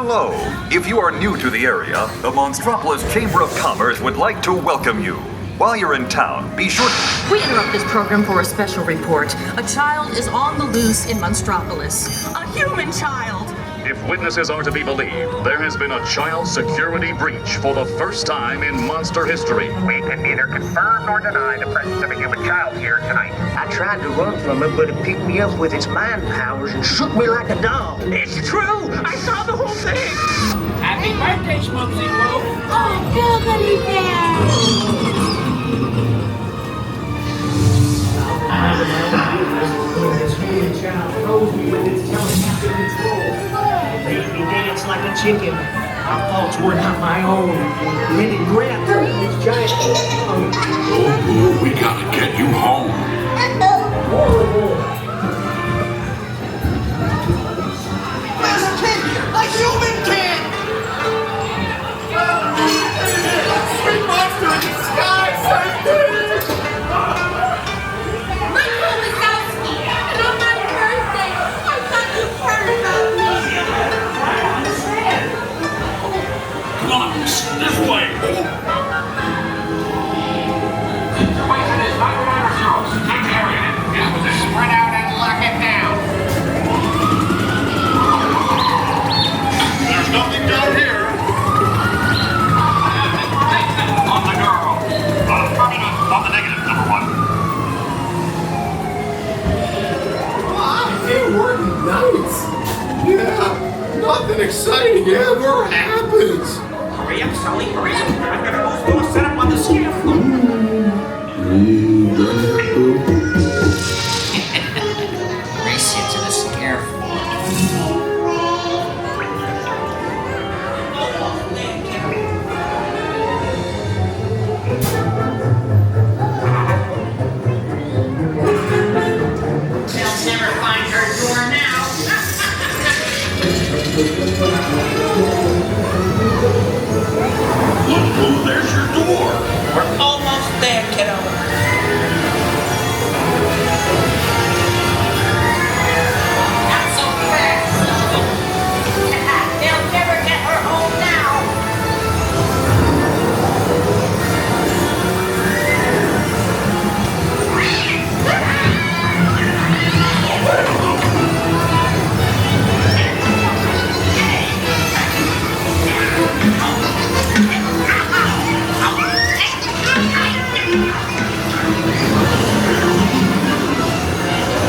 Hello. If you are new to the area, the Monstropolis Chamber of Commerce would like to welcome you. While you're in town, be sure to... We interrupt this program for a special report. A child is on the loose in Monstropolis. A human child! If witnesses are to be believed, there has been a child security breach for the first time in monster history. We can neither confirm nor deny the presence of a human child here tonight. I tried to run from it, but it picked me up with its mind powers and shook me like a dog. It's true! I saw the whole thing! Happy birthday, Smokesy Wolf! Oh, googly bear! This human child throws me with its telepathic control. Made me dance like a chicken. My thoughts were not my own. Then it grabbed me with its giant tongue. Oh, we gotta get you home. There's a kid! A human kid! Sweet monster in the sky! My name is Wazowski, and on my birthday, I thought you heard about me. Come on, this way. Situation is 99 Take the area. Spread out and lock it down. There's nothing down here. On the girl. On the negative, number one. It worked nice! Yeah, nothing exciting ever happens! Hurry up, Sulley, hurry up! I've got a whole full setup on the scaffold. Race you to the scare floor. They'll never find her door now. Look, there's your door. We're almost there, kiddo. Not so fast, Sully. They'll never get her home now.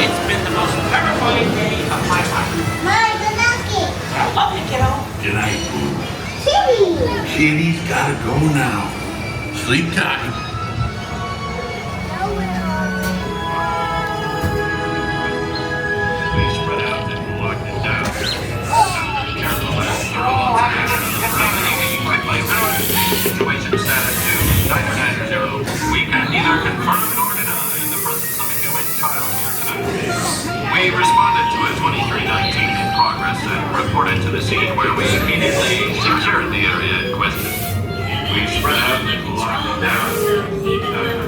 It's been the most terrifying day of my life. My Wazowski. I love you, kiddo. Good night. Kitty. Kitty's gotta go now. Sleep tight. We spread out and locked it down. Situation status 2990. We can neither confirm nor deny the presence of a human child here tonight. We responded to a 2319 in progress and reported to the scene where we immediately secured the area in question. We spread out and locked it down. After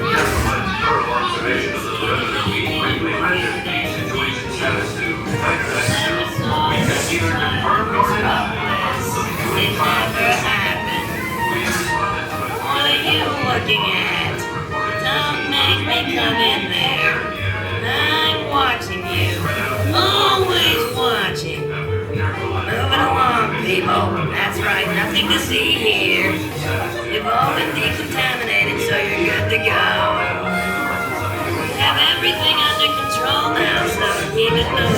careful and thorough observation of the perimeter, we quickly measured the situation status to 2990. We can neither confirm nor deny the presence of a human child here tonight. We responded to a What are you looking at? Don't make me come in there. I'm watching you. Always watching. Moving along, people. That's right, nothing to see here. You've all been decontaminated, so you're good to go. We have everything under control now, so even though